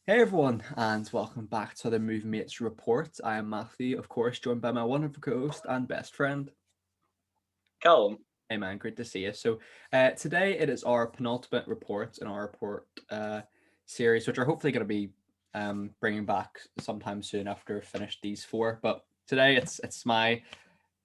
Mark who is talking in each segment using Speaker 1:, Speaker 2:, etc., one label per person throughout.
Speaker 1: Hey everyone, and welcome back to the Movie Mates Report. I am Matthew, of course, joined by my wonderful co-host and best friend.
Speaker 2: Callum.
Speaker 1: Hey man, great to see you. So today it is our penultimate report in our report series, which are hopefully going to be bringing back sometime soon after I've finished these four. But today it's my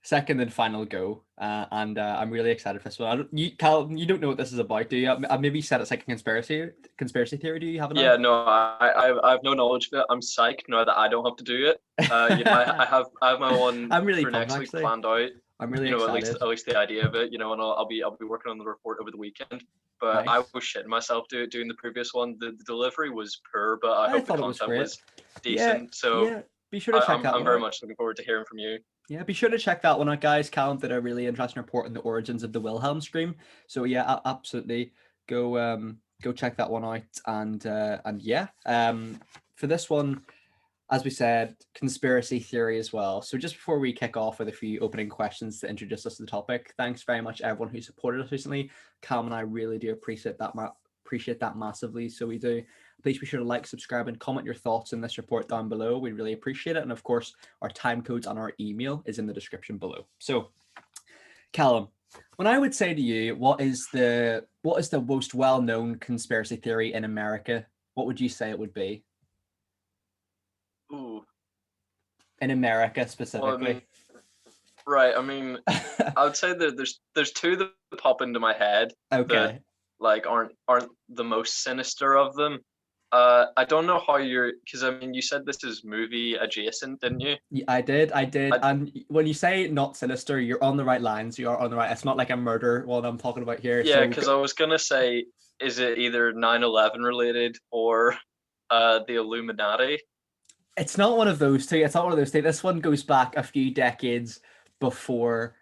Speaker 1: second and final go, and I'm really excited for this one. Cal, you don't know what this is about, do you? I maybe said it's like a conspiracy theory. Do you have an
Speaker 2: Yeah, no, I have no knowledge of it. I'm psyched now that I don't have to do it. I have my one
Speaker 1: I'm really
Speaker 2: for
Speaker 1: pumped
Speaker 2: next week
Speaker 1: actually.
Speaker 2: planned out.
Speaker 1: I'm really
Speaker 2: At least
Speaker 1: excited.
Speaker 2: the idea of it. And I'll be working on the report over the weekend. But I
Speaker 1: Nice.
Speaker 2: was shitting myself doing the previous one. The delivery was poor, but I
Speaker 1: I
Speaker 2: hope the
Speaker 1: thought it was
Speaker 2: content
Speaker 1: great.
Speaker 2: was
Speaker 1: Yeah,
Speaker 2: decent. So
Speaker 1: yeah. Be sure to
Speaker 2: I,
Speaker 1: check
Speaker 2: I'm
Speaker 1: that
Speaker 2: I'm
Speaker 1: one
Speaker 2: very
Speaker 1: out.
Speaker 2: much looking forward to hearing from you.
Speaker 1: Yeah, be sure to check that one out, guys. Callum did a really interesting report on the origins of the Wilhelm scream. So yeah, absolutely go check that one out. And yeah, for this one, as we said, conspiracy theory as well. So just before we kick off with a few opening questions to introduce us to the topic, thanks very much everyone who supported us recently. Cam and I really do appreciate that massively. So we do. Please be sure to like, subscribe, and comment your thoughts in this report down below. We really appreciate it. And of course, our time codes and our email is in the description below. So, Callum, when I would say to you, what is the most well-known conspiracy theory in America? What would you say it would be?
Speaker 2: Ooh,
Speaker 1: In America
Speaker 2: well, I mean,
Speaker 1: specifically.
Speaker 2: right. I mean, I would say that there's two that pop into my head that
Speaker 1: Okay.
Speaker 2: like aren't the most sinister of them. I don't know how because I mean you said this is movie adjacent, didn't you?
Speaker 1: Yeah, I did.
Speaker 2: I
Speaker 1: And when you say not sinister, you're on the right lines. You are on the right. It's not like a murder one I'm talking about here.
Speaker 2: Yeah,
Speaker 1: So
Speaker 2: because I was gonna say, is it either 9/11 related or the Illuminati?
Speaker 1: it's not one of those two. It's not one of those two. This one goes back a few decades before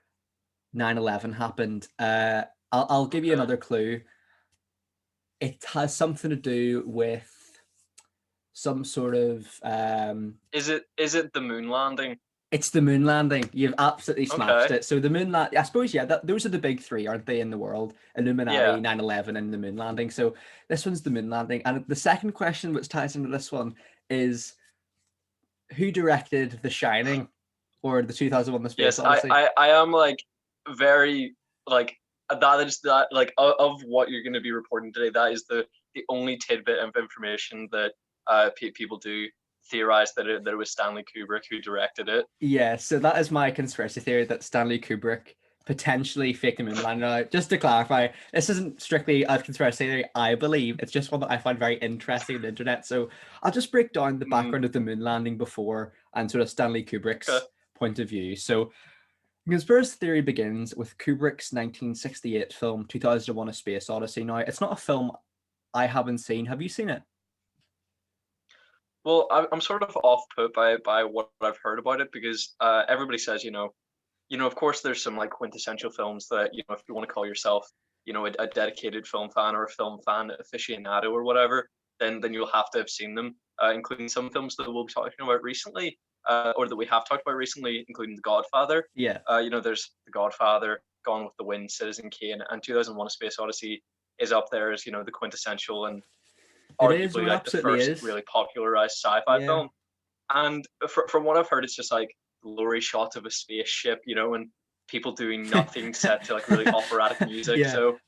Speaker 1: 9/11 happened. I'll give you
Speaker 2: Okay.
Speaker 1: another clue. It has something to do with some sort of
Speaker 2: Is it the moon landing?
Speaker 1: it's the moon landing. You've absolutely smashed
Speaker 2: Okay.
Speaker 1: it. So the moon land, I suppose, yeah, those are the big three, aren't they, in the world? Illuminati,
Speaker 2: Yeah.
Speaker 1: 9/11, and the moon landing. So this one's the moon landing. And the second question, which ties into this one, is who directed The Shining or the 2001: The Space
Speaker 2: Yes. I
Speaker 1: Odyssey?
Speaker 2: I I am like very like that is that like of what you're going to be reporting today. That is the only tidbit of information that people do theorize that it was Stanley Kubrick who directed it.
Speaker 1: Yeah, so that is my conspiracy theory that Stanley Kubrick potentially faked the moon landing. Now, just to clarify, this isn't strictly a conspiracy theory, I believe. It's just one that I find very interesting on the internet. So I'll just break down the
Speaker 2: Mm,
Speaker 1: background of the moon landing before and sort of Stanley
Speaker 2: okay.
Speaker 1: Kubrick's point of view. So the conspiracy theory begins with Kubrick's 1968 film 2001: A Space Odyssey. Now, it's not a film I haven't seen. Have you seen it?
Speaker 2: Well, I'm sort of off put by what I've heard about it because everybody says of course there's some like quintessential films that if you want to call yourself a dedicated film fan or a film fan aficionado or whatever, then you'll have to have seen them, including some films that we'll be talking about recently, or that we have talked about recently, including The Godfather.
Speaker 1: Yeah,
Speaker 2: There's The Godfather, Gone with the Wind, Citizen Kane, and 2001: A Space Odyssey is up there as the quintessential and
Speaker 1: it is.
Speaker 2: arguably
Speaker 1: No, it
Speaker 2: like the
Speaker 1: absolutely
Speaker 2: first
Speaker 1: is.
Speaker 2: really popularized sci-fi
Speaker 1: Yeah.
Speaker 2: film. And from what I've heard, it's just like blurry shots of a spaceship, and people doing nothing set to like really operatic music.
Speaker 1: Yeah.
Speaker 2: So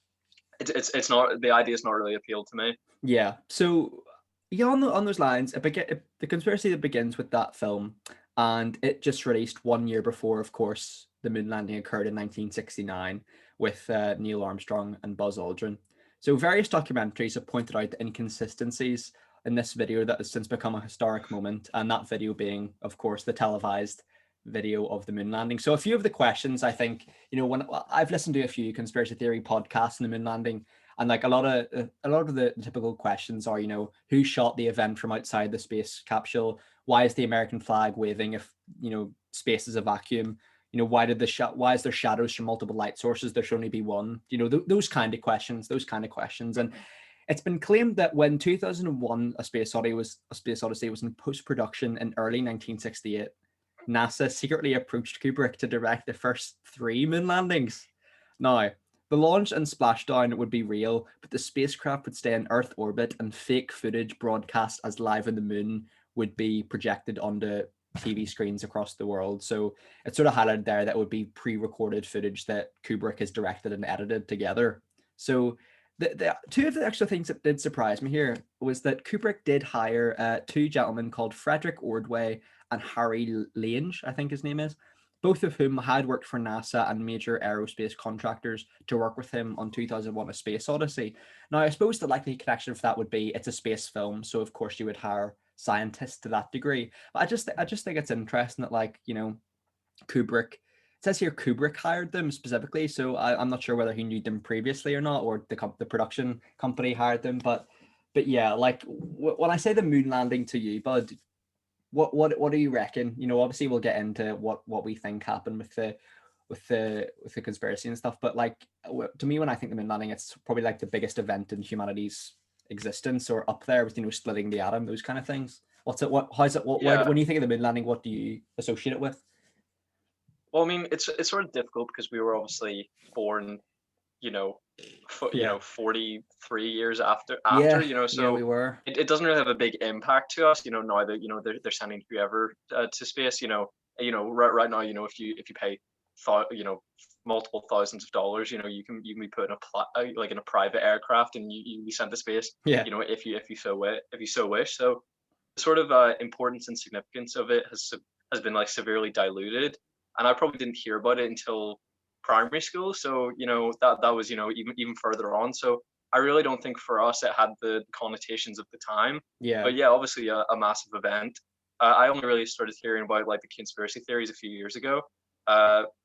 Speaker 2: it's not the idea's not really appealed to me.
Speaker 1: Yeah. So yeah, on those lines, the conspiracy that begins with that film, and it just released 1 year before, of course, the moon landing occurred in 1969 with Neil Armstrong and Buzz Aldrin. So various documentaries have pointed out the inconsistencies in this video that has since become a historic moment, and that video being, of course, the televised video of the moon landing. So a few of the questions, I think, when I've listened to a few conspiracy theory podcasts on the moon landing, and like a lot of the typical questions are, who shot the event from outside the space capsule? Why is the American flag waving if space is a vacuum? Why is there shadows from multiple light sources? There should only be one. Those kind of questions. And it's been claimed that when 2001: A Space Odyssey was in post production in early 1968, NASA secretly approached Kubrick to direct the first three moon landings. Now, The launch and splashdown would be real, but the spacecraft would stay in Earth orbit, and fake footage broadcast as live on the moon would be projected onto TV screens across the world. So it's sort of highlighted there that it would be pre-recorded footage that Kubrick has directed and edited together. So the two of the extra things that did surprise me here was that Kubrick did hire two gentlemen called Frederick Ordway and Harry Lange, I think his name is, both of whom had worked for NASA and major aerospace contractors to work with him on 2001: A Space Odyssey. Now, I suppose the likely connection for that would be it's a space film, so of course you would hire scientists to that degree. But I just think it's interesting that, like, you know, Kubrick. It says here Kubrick hired them specifically, so I'm not sure whether he knew them previously or not, or the production company hired them. But yeah, like when I say the moon landing to you, Bud, what do you reckon? You know, obviously we'll get into what we think happened with the conspiracy and stuff, but like to me, when I think the moon landing, it's probably like the biggest event in humanity's existence, or up there with, you know, splitting the atom, those kind of things. What's it? How's it?
Speaker 2: Yeah.
Speaker 1: When you think of the moon landing, what do you associate it with?
Speaker 2: Well, I mean, it's sort of difficult because we were obviously born, you know,
Speaker 1: Yeah.
Speaker 2: 43 years after,
Speaker 1: Yeah,
Speaker 2: you know,
Speaker 1: yeah,
Speaker 2: so
Speaker 1: we were.
Speaker 2: it doesn't really have a big impact to us, you know, now that, you know, they're sending whoever to space, you know, right now, you know, if you pay you know, multiple thousands of dollars, you know, you can be put in like in a private aircraft, and you be sent to space,
Speaker 1: Yeah,
Speaker 2: you know, if you so wish. So the sort of importance and significance of it has been like severely diluted, and I probably didn't hear about it until primary school. So, you know, that was, you know, even further on. So I really don't think for us it had the connotations of the time.
Speaker 1: yeah.
Speaker 2: But yeah, obviously a massive event. I only really started hearing about like the conspiracy theories a few years ago.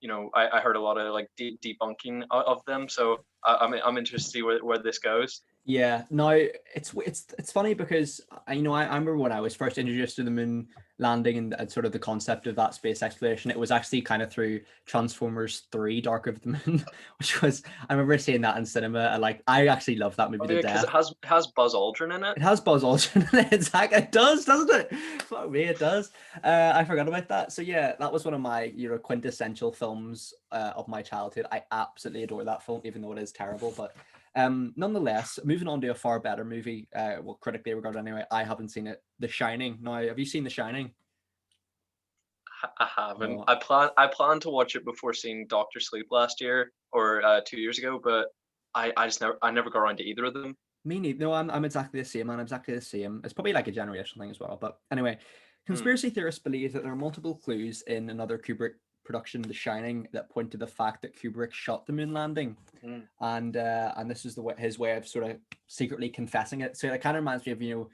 Speaker 2: You know, I heard a lot of like debunking of them. So I'm interested to see where this goes.
Speaker 1: Yeah, no, it's funny because you know, I remember when I was first introduced to the moon landing and sort of the concept of that space exploration. It was actually kind of through Transformers 3: Dark of the Moon, which was, I remember seeing that in cinema, and like I actually love that movie
Speaker 2: Oh
Speaker 1: to
Speaker 2: yeah, because
Speaker 1: death.
Speaker 2: it has Buzz Aldrin in it.
Speaker 1: It has Buzz Aldrin in it. Zach, it does, doesn't it? Fuck me, it does. I forgot about that. So yeah, that was one of my, you know, quintessential films of my childhood. I absolutely adore that film, even though it is terrible. But nonetheless, moving on to a far better movie, well, critically regarded anyway. I haven't seen it, The Shining. Now, have you seen The Shining?
Speaker 2: I haven't.
Speaker 1: No,
Speaker 2: I planned to watch it before seeing Doctor Sleep last year or 2 years ago, but I never got around to either of them.
Speaker 1: me neither. No, I'm exactly the same, man. I'm exactly the same. It's probably like a generational thing as well. But anyway,
Speaker 2: Hmm.
Speaker 1: conspiracy theorists believe that there are multiple clues in another Kubrick production, The Shining, that point to the fact that Kubrick shot the moon landing,
Speaker 2: Hmm.
Speaker 1: and this is his way of sort of secretly confessing it. So it kind of reminds me of, you know,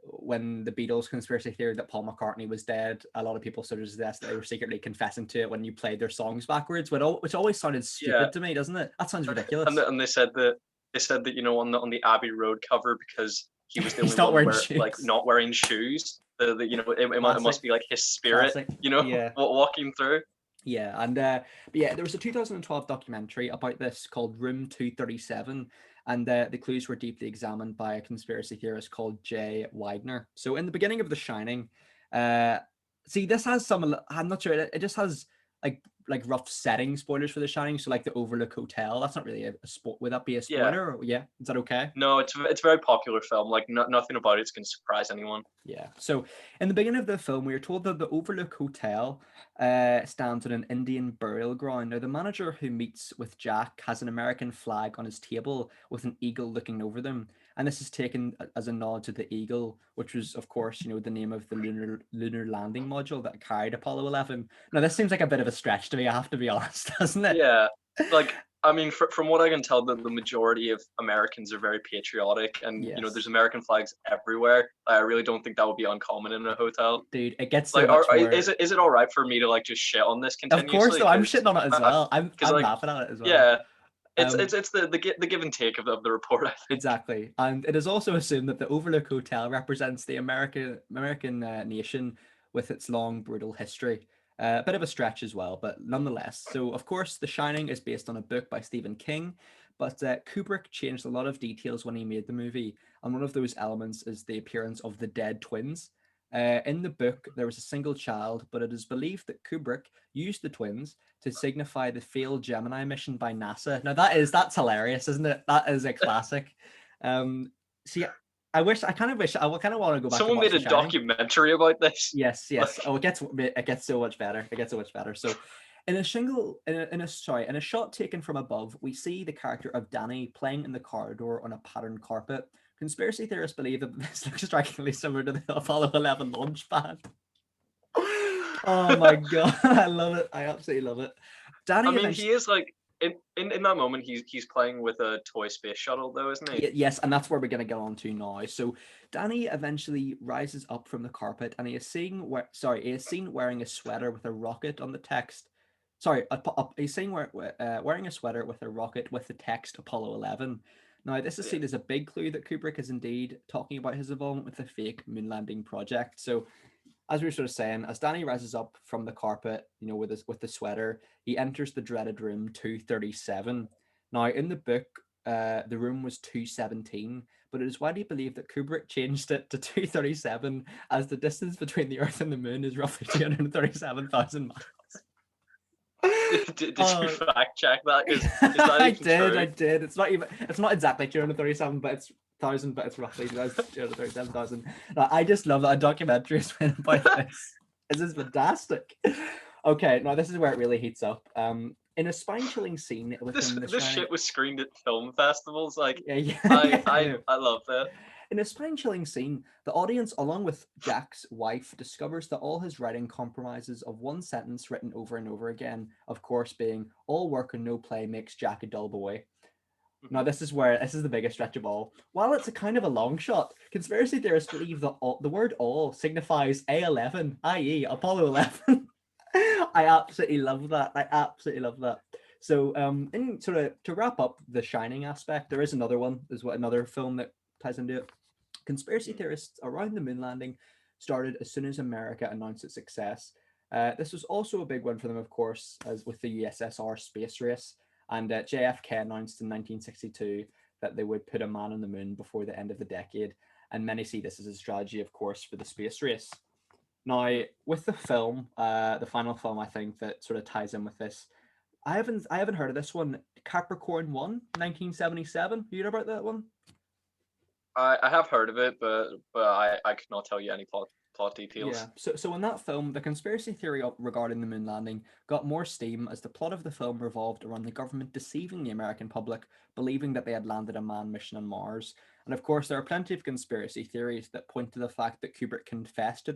Speaker 1: when the Beatles conspiracy theory that Paul McCartney was dead. A lot of people sort of suggest that they were secretly confessing to it when you played their songs backwards, which always sounded
Speaker 2: Yeah,
Speaker 1: stupid to me, doesn't it? That sounds
Speaker 2: and
Speaker 1: ridiculous.
Speaker 2: they said that, you know, on the Abbey Road cover, because he was the
Speaker 1: He's
Speaker 2: only
Speaker 1: not
Speaker 2: one
Speaker 1: wearing
Speaker 2: where like
Speaker 1: shoes.
Speaker 2: not wearing shoes. The you know, it
Speaker 1: Classic,
Speaker 2: must be like his spirit,
Speaker 1: classic.
Speaker 2: you know,
Speaker 1: Yeah.
Speaker 2: walking through.
Speaker 1: Yeah, and but yeah, there was a 2012 documentary about this called Room 237, and the clues were deeply examined by a conspiracy theorist called Jay Widener. So in the beginning of The Shining, uh, see, this has some. I'm not sure. It just has like rough setting spoilers for The Shining. So like the Overlook Hotel. That's not really a sport. Would that be a
Speaker 2: Yeah,
Speaker 1: spoiler? Or, yeah, is that okay?
Speaker 2: no, it's a very popular film. Like nothing about it's gonna surprise anyone.
Speaker 1: Yeah. So in the beginning of the film, we are told that the Overlook Hotel stands on an Indian burial ground. Now, the manager who meets with Jack has an American flag on his table with an eagle looking over them. And this is taken as a nod to the eagle, which was, of course, you know, the name of the lunar landing module that carried Apollo 11. Now, this seems like a bit of a stretch to me, I have to be honest, doesn't it?
Speaker 2: Yeah, like I mean, from what I can tell, the majority of Americans are very patriotic, and you know, there's
Speaker 1: Yes.
Speaker 2: American flags everywhere. I really don't think that would be uncommon in a hotel.
Speaker 1: Dude, it gets so
Speaker 2: Like,
Speaker 1: much
Speaker 2: is
Speaker 1: more.
Speaker 2: it all right for me to like just shit on this
Speaker 1: Of course,
Speaker 2: continuously?
Speaker 1: though, I'm shitting on it as well.
Speaker 2: Because
Speaker 1: I'm
Speaker 2: like,
Speaker 1: laughing at it as well.
Speaker 2: yeah,
Speaker 1: Um,
Speaker 2: it's the give and take of the report. I think.
Speaker 1: Exactly, and it is also assumed that the Overlook Hotel represents the American nation with its long brutal history. A bit of a stretch as well, but nonetheless. So, of course, The Shining is based on a book by Stephen King, but Kubrick changed a lot of details when he made the movie, and one of those elements is the appearance of the dead twins. In the book, there was a single child, but it is believed that Kubrick used the twins to signify the failed Gemini mission by NASA. Now that's hilarious, isn't it? That is a classic. See, I kind of want to go back and
Speaker 2: Someone
Speaker 1: watch
Speaker 2: made
Speaker 1: The
Speaker 2: a
Speaker 1: Shining.
Speaker 2: documentary about this.
Speaker 1: Yes, yes.
Speaker 2: Like,
Speaker 1: Oh, it gets so much better. It gets so much better. So, in a shot taken from above, we see the character of Danny playing in the corridor on a patterned carpet. Conspiracy theorists believe that this looks strikingly similar to the Apollo 11 launch pad. Oh my god, I love it. I absolutely love it.
Speaker 2: I
Speaker 1: Danny
Speaker 2: mean, he
Speaker 1: eventually,
Speaker 2: is like in that moment he's playing with a toy space shuttle though, isn't he?
Speaker 1: yes, and that's where we're gonna get on to now. So Danny eventually rises up from the carpet, and he is seen wearing a sweater with a rocket on the text. Sorry, he's seen wearing a sweater with a rocket with the text Apollo 11. Now, this is
Speaker 2: Yeah.
Speaker 1: seen as a big clue that Kubrick is indeed talking about his involvement with the fake moon landing project. So, as we were sort of saying, as Danny rises up from the carpet, with the sweater, he enters the dreaded room 237. Now, in the book, the room was 217, but it is widely believed that Kubrick changed it to 237 as the distance between the Earth and the Moon is roughly 237,000 miles.
Speaker 2: Did you fact check that? Is that
Speaker 1: I
Speaker 2: even true?
Speaker 1: did. It's not exactly 237, but it's roughly 237,000. I just love that a documentary is made about this. This is fantastic. Okay, now this is where it really heats up. In a spine-chilling scene within The
Speaker 2: This
Speaker 1: Shining.
Speaker 2: shit was screened at film festivals. Like,
Speaker 1: Yeah, yeah,
Speaker 2: I love that.
Speaker 1: In a spine-chilling scene, the audience, along with Jack's wife, discovers that all his writing compromises of one sentence written over and over again, of course being, "All work and no play makes Jack a dull boy." Now, this is the biggest stretch of all. While it's a kind of a long shot, conspiracy theorists believe that the word "all" signifies A11, i.e., Apollo 11. I absolutely love that. So, in sort of to wrap up the Shining aspect, there is another one. There's another film that ties into it. Conspiracy theorists around the moon landing started as soon as America announced its success. This was also a big one for them, of course, as with the USSR space race. And JFK announced in 1962 that they would put a man on the moon before the end of the decade. And many see this as a strategy, of course, for the space race. Now, with the film, the final film, I think that sort of ties in with this. I haven't heard of this one. Capricorn 1, 1977. You heard about that one?
Speaker 2: I have heard of it, but I could not tell you any plot details.
Speaker 1: Yeah. So in that film, the conspiracy theory regarding the moon landing got more steam as the plot of the film revolved around the government deceiving the American public, believing that they had landed a manned mission on Mars. And of course, there are plenty of conspiracy theories that point to the fact that Kubrick confessed to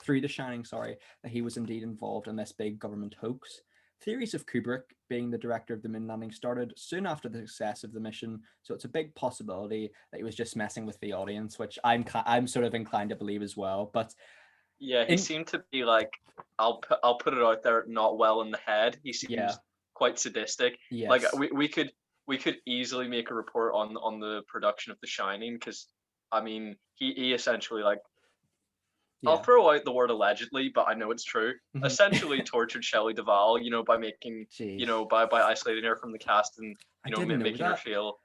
Speaker 1: through The Shining, that he was indeed involved in this big government hoax. Theories of Kubrick being the director of the moon landing started soon after the success of the mission, so it's a big possibility that he was just messing with the audience, which I'm sort of inclined to believe as well. But
Speaker 2: Yeah, he seemed to be like, I'll put it out there, not well in the head. He seems quite sadistic.
Speaker 1: Yes.
Speaker 2: Like we could easily make a report on the production of The Shining, because I mean he essentially, like, I'll throw out the word allegedly, but I know it's true. Essentially tortured Shelley Duvall, by making, by isolating her from the cast and, making her feel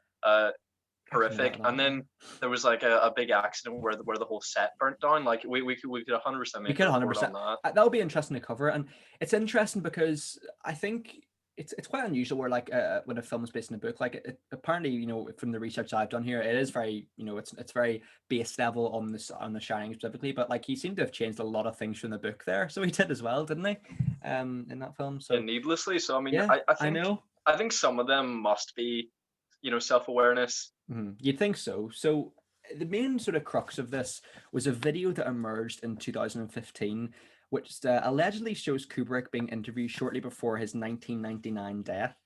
Speaker 2: horrific. And then there was like a big accident where the whole set burnt down. Like we could 100% make a report on that.
Speaker 1: That would be interesting to cover, and it's interesting because I think it's quite unusual where, like, when a film is based in a book, like apparently, from the research I've done here, it is very, it's very base level on The Shining specifically, but like he seemed to have changed a lot of things from the book there, so he did as well, didn't he? In that film, so
Speaker 2: needlessly. So I mean,
Speaker 1: yeah,
Speaker 2: I think some of them must be, self-awareness.
Speaker 1: You'd think so. So the main sort of crux of this was a video that emerged in 2015, which allegedly shows Kubrick being interviewed shortly before his 1999 death.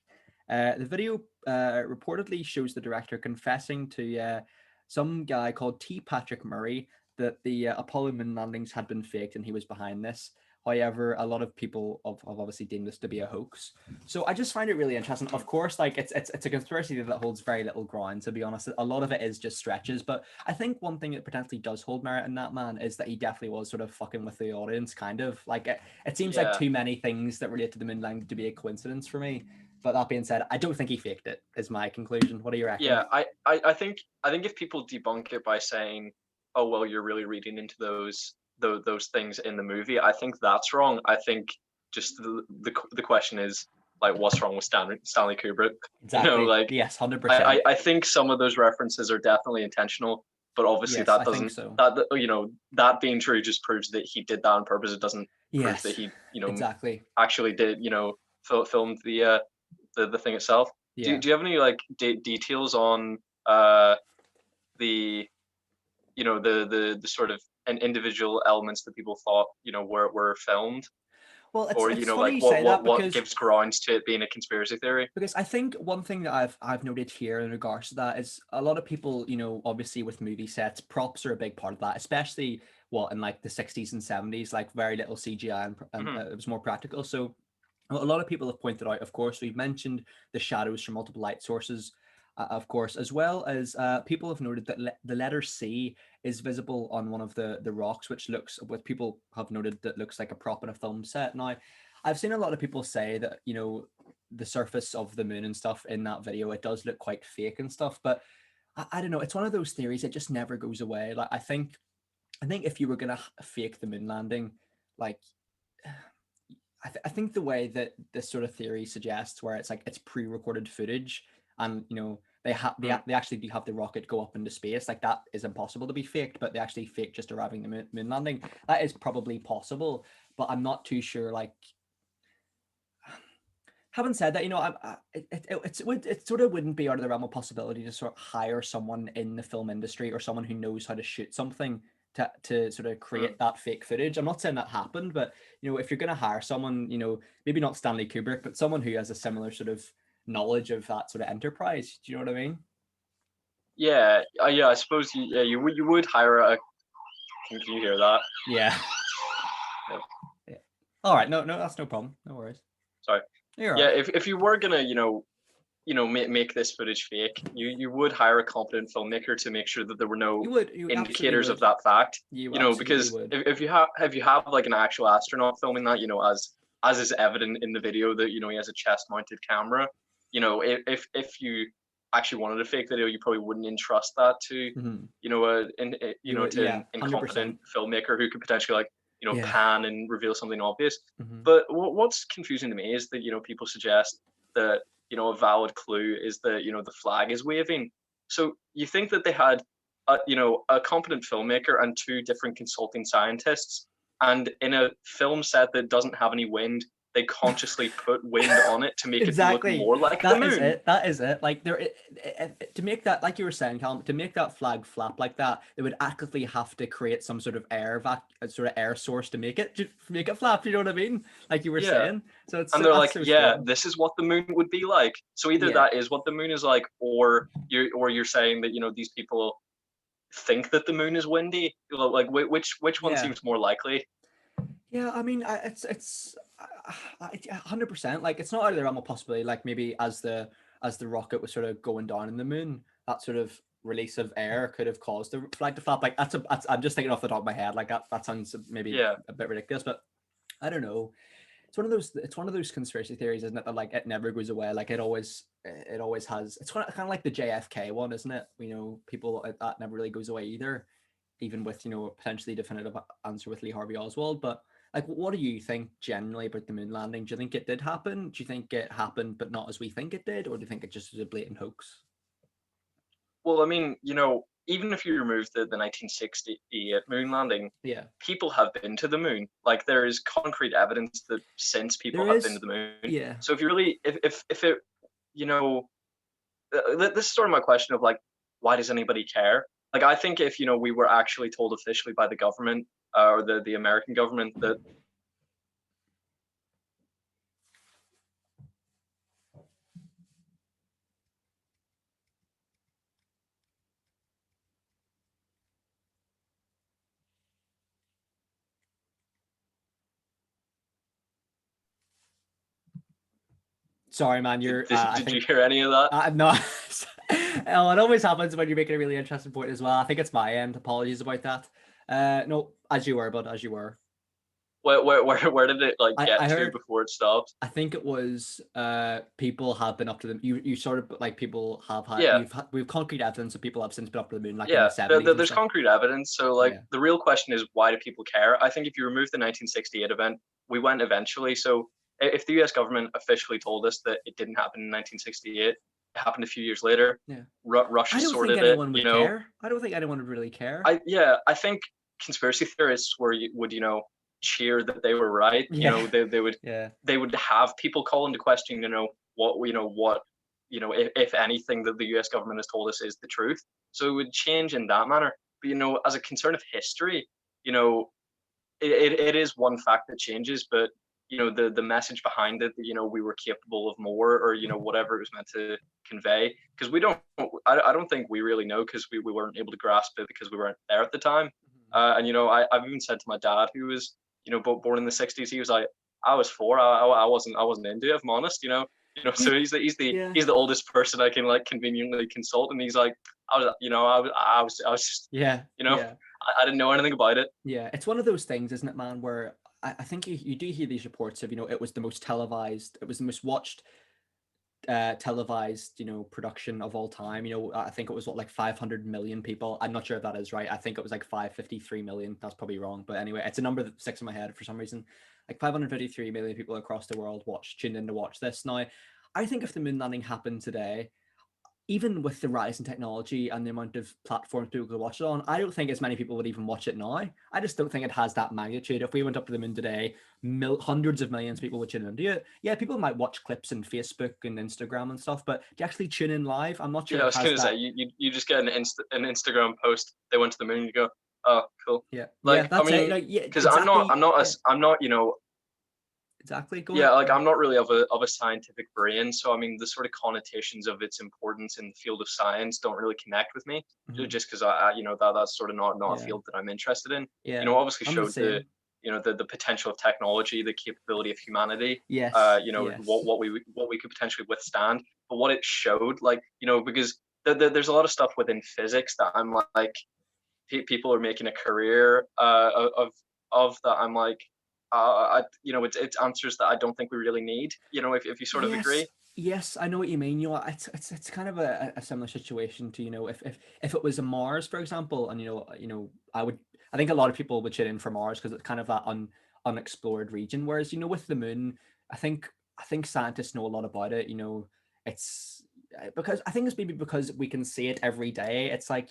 Speaker 1: The video reportedly shows the director confessing to some guy called T. Patrick Murray that the Apollo moon landings had been faked and he was behind this. However, a lot of people have obviously deemed this to be a hoax. So I just find it really interesting. Of course, like it's a conspiracy that holds very little ground, to be honest. A lot of it is just stretches. But I think one thing that potentially does hold merit in that man is that he definitely was sort of fucking with the audience, kind of. Like it seems like too many things that relate to the moon landing to be a coincidence for me. But that being said, I don't think he faked it, is my conclusion. What do you reckon?
Speaker 2: Yeah, I think if people debunk it by saying, oh well, you're really reading into those those things in the movie. I think that's wrong. I think just the question is like, what's wrong with Stanley Kubrick?
Speaker 1: Exactly.
Speaker 2: Like
Speaker 1: Yes, 100%.
Speaker 2: I think some of those references are definitely intentional, but obviously
Speaker 1: Yes,
Speaker 2: that
Speaker 1: I think
Speaker 2: doesn't
Speaker 1: so.
Speaker 2: that being true just proves that he did that on purpose. It doesn't prove that
Speaker 1: Yes,
Speaker 2: he
Speaker 1: exactly.
Speaker 2: actually did filmed the thing itself.
Speaker 1: Yeah.
Speaker 2: Do you have any like details on uh the the sort of and individual elements that people thought were filmed,
Speaker 1: Well,
Speaker 2: or
Speaker 1: it's funny
Speaker 2: like
Speaker 1: you say that
Speaker 2: what gives
Speaker 1: because
Speaker 2: grounds to it being a conspiracy theory?
Speaker 1: I think one thing that I've noted here in regards to that is a lot of people, obviously with movie sets, props are a big part of that, especially in like the 60s and 70s, like very little CGI and
Speaker 2: Mm-hmm.
Speaker 1: it was more practical. So a lot of people have pointed out, of course, we've mentioned the shadows from multiple light sources, of course, as well as people have noted that the letter C is visible on one of the rocks, what people have noted that looks like a prop in a film set. Now, I've seen a lot of people say that, the surface of the moon and stuff in that video, it does look quite fake and stuff, but I don't know. It's one of those theories that just never goes away. Like, I think if you were going to fake the moon landing, like, I think the way that this sort of theory suggests, where it's like it's pre-recorded footage, and they actually do have the rocket go up into space, like that is impossible to be faked, but they actually fake just arriving the moon landing. That is probably possible, but I'm not too sure. Like, having said that, it sort of wouldn't be out of the realm of possibility to sort of hire someone in the film industry or someone who knows how to shoot something to sort of
Speaker 2: Mm.
Speaker 1: create that fake footage. I'm not saying that happened, but if you're going to hire someone, maybe not Stanley Kubrick, but someone who has a similar sort of knowledge of that sort of enterprise. Do you know what I mean?
Speaker 2: Yeah, yeah. I suppose you would hire a. Can you hear that?
Speaker 1: Yeah.
Speaker 2: Yeah.
Speaker 1: Yeah. All right. No, that's no problem. No worries.
Speaker 2: Sorry.
Speaker 1: You're all
Speaker 2: Yeah,
Speaker 1: right.
Speaker 2: if you were gonna make this footage fake, you would hire a competent filmmaker to make sure that there were no
Speaker 1: You absolutely
Speaker 2: indicators of
Speaker 1: would.
Speaker 2: that fact.
Speaker 1: You absolutely
Speaker 2: Because
Speaker 1: would.
Speaker 2: if you have like an actual astronaut filming that, as is evident in the video that he has a chest mounted camera, if you actually wanted a fake video, you probably wouldn't entrust that to
Speaker 1: Mhm.
Speaker 2: you know
Speaker 1: would,
Speaker 2: to
Speaker 1: yeah,
Speaker 2: an
Speaker 1: 100%.
Speaker 2: incompetent filmmaker who could potentially like
Speaker 1: Yeah.
Speaker 2: pan and reveal something obvious.
Speaker 1: Mhm.
Speaker 2: But what's confusing to me is that people suggest that a valid clue is that the flag is waving. So you think that they had a competent filmmaker and two different consulting scientists, and in a film set that doesn't have any wind, they consciously put wind on it to make it look
Speaker 1: Exactly.
Speaker 2: more like the
Speaker 1: That is
Speaker 2: moon.
Speaker 1: it. That is it. Like to make that, like you were saying, Callum, to make that flag flap like that, they would actively have to create some sort of sort of air source to make it flap. You know what I mean? Like you were
Speaker 2: Yeah.
Speaker 1: saying. So
Speaker 2: And they're
Speaker 1: that's
Speaker 2: like,
Speaker 1: so
Speaker 2: yeah,
Speaker 1: strange.
Speaker 2: this is what the moon would be like. So either
Speaker 1: Yeah.
Speaker 2: that is what the moon is like, or you're saying that these people think that the moon is windy. Like which one
Speaker 1: Yeah.
Speaker 2: seems more likely?
Speaker 1: Yeah, I mean, it's 100%. Like, it's not out of the realm of possibility. Like, maybe as the rocket was sort of going down in the moon, that sort of release of air could have caused the flag to flap. Like, I'm just thinking off the top of my head. Like, that sounds maybe
Speaker 2: Yeah.
Speaker 1: a bit ridiculous, but I don't know. It's one of those conspiracy theories, isn't it? That like it never goes away. Like it always has. It's kind of like the JFK one, isn't it? People that never really goes away either, even with a potentially definitive answer with Lee Harvey Oswald. But like, what do you think generally about the moon landing? Do you think it did happen? Do you think it happened but not as we think it did, or do you think it just was a blatant hoax?
Speaker 2: Well, I mean, even if you remove the 1960 moon landing,
Speaker 1: Yeah,
Speaker 2: people have been to the moon. Like there is concrete evidence that since people
Speaker 1: there
Speaker 2: have been to
Speaker 1: is.
Speaker 2: the moon.
Speaker 1: Yeah,
Speaker 2: So if you really, if it, you know, this is sort of my question of like, why does anybody care? Like I think if we were actually told officially by the government or the American government that.
Speaker 1: sorry, man.
Speaker 2: Did,
Speaker 1: You're.
Speaker 2: did,
Speaker 1: I
Speaker 2: did you
Speaker 1: think.
Speaker 2: hear any of that?
Speaker 1: No. Oh, it always happens when you're making a really interesting point as well. I think it's my end. Apologies about that. No, as you were, but as you were.
Speaker 2: Where did it like
Speaker 1: I
Speaker 2: get to
Speaker 1: heard
Speaker 2: before it stopped?
Speaker 1: I think it was people have been up to the you sort of like people have had
Speaker 2: Yeah,
Speaker 1: we've concrete evidence that people have since been up to the moon like in the
Speaker 2: yeah.
Speaker 1: 70s and
Speaker 2: There's
Speaker 1: stuff.
Speaker 2: concrete evidence. So like
Speaker 1: Yeah.
Speaker 2: the real question is, why do people care? I think if you remove the 1968 event, we went eventually. So if the U.S. government officially told us that it didn't happen in 1968, it happened a few years later.
Speaker 1: Yeah.
Speaker 2: Russia
Speaker 1: I don't think
Speaker 2: sorted it.
Speaker 1: anyone
Speaker 2: You
Speaker 1: would
Speaker 2: know,
Speaker 1: care. I don't think anyone would really care.
Speaker 2: I think conspiracy theorists would cheer that they were right. You
Speaker 1: Yeah.
Speaker 2: know,
Speaker 1: Yeah.
Speaker 2: they would have people call into question. What if anything that the U.S. government has told us is the truth. So it would change in that manner. But as a concern of history, you know, it is one fact that changes, but the message behind it that we were capable of more, or whatever it was meant to convey, because I don't think we really know, because we weren't able to grasp it because we weren't there at the time. And I've even said to my dad, who was born in the 60s, he was like, I was 4, I wasn't into it, if I'm honest.
Speaker 1: Yeah.
Speaker 2: So he's
Speaker 1: Yeah.
Speaker 2: the oldest person I can like conveniently consult, and he's like, I was just,
Speaker 1: Yeah. Yeah.
Speaker 2: I didn't know anything about it.
Speaker 1: Yeah. It's one of those things, isn't it, man, where I think you do hear these reports of, it was the most televised, it was the most watched televised production of all time. I think it was what, like 500 million people. I'm not sure if that is right. I think it was like 553 million. That's probably wrong, but anyway, it's a number that sticks in my head for some reason. Like 553 million people across the world tuned in to watch this. Now, I think if the moon landing happened today, even with the rise in technology and the amount of platforms people could watch it on, I don't think as many people would even watch it now. I just don't think it has that magnitude. If we went up to the moon today, hundreds of millions of people would tune into it. Yeah, people might watch clips on Facebook and Instagram and stuff, but to actually tune in live, I'm not sure
Speaker 2: Yeah, I
Speaker 1: it
Speaker 2: was
Speaker 1: has
Speaker 2: gonna say
Speaker 1: that.
Speaker 2: you just get an Instagram post. They went to the moon. You go, oh, cool.
Speaker 1: Yeah, yeah,
Speaker 2: Like, I
Speaker 1: that's it.
Speaker 2: mean,
Speaker 1: Like, yeah,
Speaker 2: because
Speaker 1: exactly. Yeah,
Speaker 2: I'm not,
Speaker 1: exactly. Go
Speaker 2: yeah,
Speaker 1: ahead.
Speaker 2: like I'm not really of a scientific brain. So I mean, the sort of connotations of its importance in the field of science don't really connect with me.
Speaker 1: Mhm.
Speaker 2: Just because that's sort of not a
Speaker 1: Yeah,
Speaker 2: field that I'm interested in.
Speaker 1: yeah.
Speaker 2: Obviously
Speaker 1: I'm the
Speaker 2: showed the
Speaker 1: same.
Speaker 2: the potential of technology, the capability of humanity.
Speaker 1: Yes,
Speaker 2: What
Speaker 1: yes.
Speaker 2: we could potentially withstand. But what it showed, like, because there's a lot of stuff within physics that I'm like, people are making a career of that. I'm like, it's answers that I don't think we really need. If you sort of
Speaker 1: Yes,
Speaker 2: agree.
Speaker 1: yes, I know what you mean. It's kind of a similar situation to, if it was a Mars, for example, and I think a lot of people would tune in for Mars because it's kind of that unexplored region. Whereas, with the moon, I think scientists know a lot about it. It's because I think it's maybe because we can see it every day. It's like,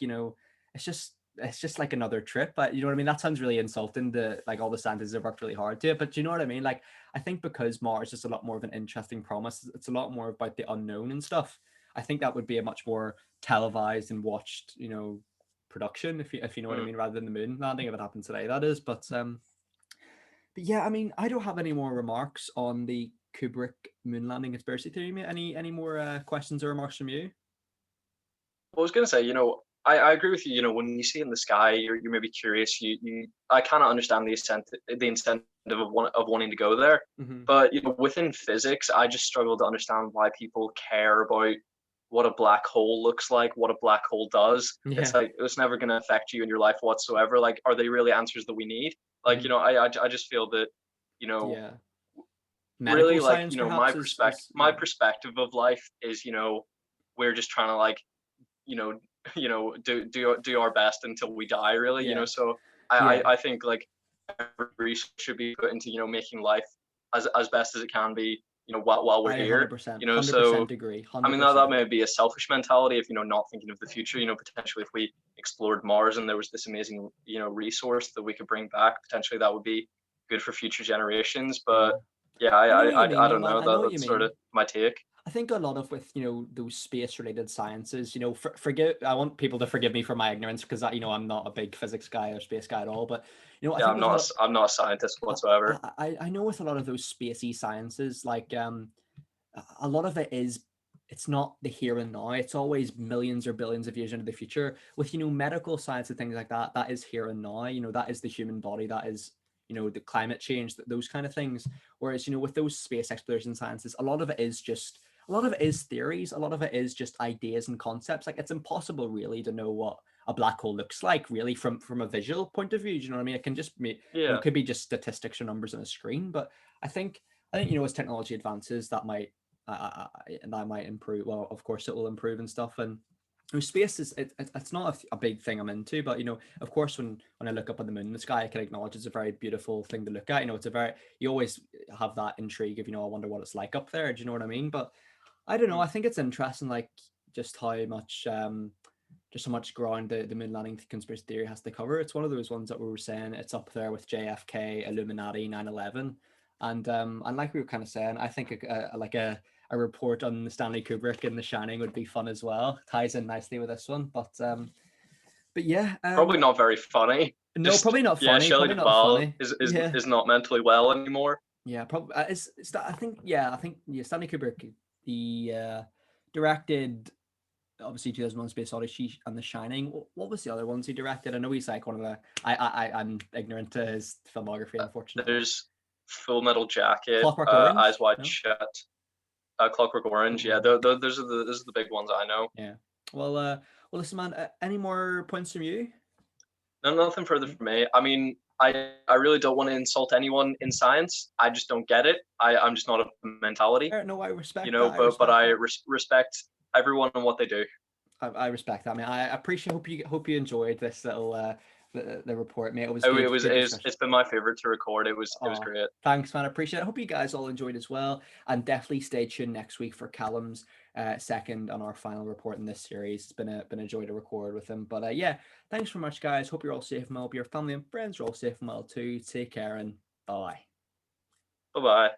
Speaker 1: it's just like another trip. But you know what I mean? That sounds really insulting to like all the scientists have worked really hard to it. But you know what I mean? Like, I think because Mars is a lot more of an interesting promise, it's a lot more about the unknown and stuff. I think that would be a much more televised and watched, production, if you know what I
Speaker 2: Mm.
Speaker 1: mean, rather than the moon landing if it happened today, that is. But yeah, I mean, I don't have any more remarks on the Kubrick moon landing conspiracy theory, mate. Any more questions or remarks from you?
Speaker 2: I was gonna say, I agree with you. When you see it in the sky, you're maybe curious. I kind of understand the incentive of wanting to go there.
Speaker 1: Hmm.
Speaker 2: But within physics, I just struggle to understand why people care about what a black hole looks like, what a black hole does. It's
Speaker 1: Yeah.
Speaker 2: like, it's never going to affect you in your life whatsoever. Like, are they really answers that we need? Like,
Speaker 1: Hmm.
Speaker 2: I just feel that, you know,
Speaker 1: Yeah. Medical
Speaker 2: really, like,
Speaker 1: science
Speaker 2: my
Speaker 1: perhaps is
Speaker 2: my
Speaker 1: yeah.
Speaker 2: perspective of life is, we're just trying to, like, you know do our best until we die, really.
Speaker 1: Yeah.
Speaker 2: So I,
Speaker 1: Yeah.
Speaker 2: I think, like, every resource should be put into making life as best as it can be, while we're
Speaker 1: I
Speaker 2: here.
Speaker 1: 100%,
Speaker 2: So
Speaker 1: 100% agree.
Speaker 2: I mean, that
Speaker 1: 100%.
Speaker 2: may be a selfish mentality, if not thinking of the future. Potentially, if we explored Mars and there was this amazing resource that we could bring back, potentially that would be good for future generations.
Speaker 1: Yeah.
Speaker 2: But yeah,
Speaker 1: I know what you mean,
Speaker 2: I don't
Speaker 1: man.
Speaker 2: know,
Speaker 1: I know what you
Speaker 2: that's sort
Speaker 1: mean.
Speaker 2: of my take.
Speaker 1: I think a lot of with those space related sciences, forgive I want people to forgive me for my ignorance because I'm not a big physics guy or space guy at all. But I
Speaker 2: Yeah,
Speaker 1: think with a lot,
Speaker 2: I'm not a scientist
Speaker 1: I,
Speaker 2: whatsoever.
Speaker 1: I know with a lot of those spacey sciences, like a lot of it is it's not the here and now. It's always millions or billions of years into the future. With medical science and things like that, that is here and now. That is the human body. That is the climate change, those kind of things. Whereas with those space exploration sciences, a lot of it is theories. A lot of it is just ideas and concepts. Like, it's impossible really to know what a black hole looks like, really, from a visual point of view. Do you know what I mean? It can just be,
Speaker 2: Yeah.
Speaker 1: it could be just statistics or numbers on a screen. But I think as technology advances, that might improve. Well, of course, it will improve and stuff. And space is it's not a big thing I'm into, but of course, when I look up at the moon in the sky, I can acknowledge it's a very beautiful thing to look at. You always have that intrigue of I wonder what it's like up there. Do you know what I mean? But I don't know. I think it's interesting, like just how much ground the moon landing conspiracy theory has to cover. It's one of those ones that we were saying it's up there with JFK, Illuminati, 9/11, and like we were kind of saying, I think a report on Stanley Kubrick and The Shining would be fun as well. Ties in nicely with this one, but yeah,
Speaker 2: probably not very funny.
Speaker 1: No, probably not funny.
Speaker 2: Yeah, Shelley
Speaker 1: probably not
Speaker 2: Duvall
Speaker 1: funny.
Speaker 2: is not mentally well anymore.
Speaker 1: Yeah, probably. I think Stanley Kubrick, he directed obviously 2001: Space Odyssey and The Shining. What was the other ones he directed? I know he's like one of the. I'm ignorant to his filmography, unfortunately.
Speaker 2: There's Full Metal Jacket,
Speaker 1: Clockwork Orange,
Speaker 2: Eyes Wide Shut, Clockwork Orange. Yeah, those are the big ones I know.
Speaker 1: Yeah. Well, listen, man. Any more points from you?
Speaker 2: No, nothing further from me. I mean, I really don't want to insult anyone in science. I just don't get it. I'm just not of the mentality.
Speaker 1: No, I respect.
Speaker 2: But I respect everyone and what they do.
Speaker 1: I respect that. I mean, I appreciate. Hope you enjoyed this little the report, mate.
Speaker 2: It's been my favorite to record. It was great.
Speaker 1: Thanks, man. I appreciate it. I hope you guys all enjoyed as well, and definitely stay tuned next week for Callum's second on our final report in this series. It's been a joy to record with him. But yeah, thanks very much, guys. Hope you're all safe and well. Hope your family and friends are all safe and well too. Take care and bye.
Speaker 2: Bye.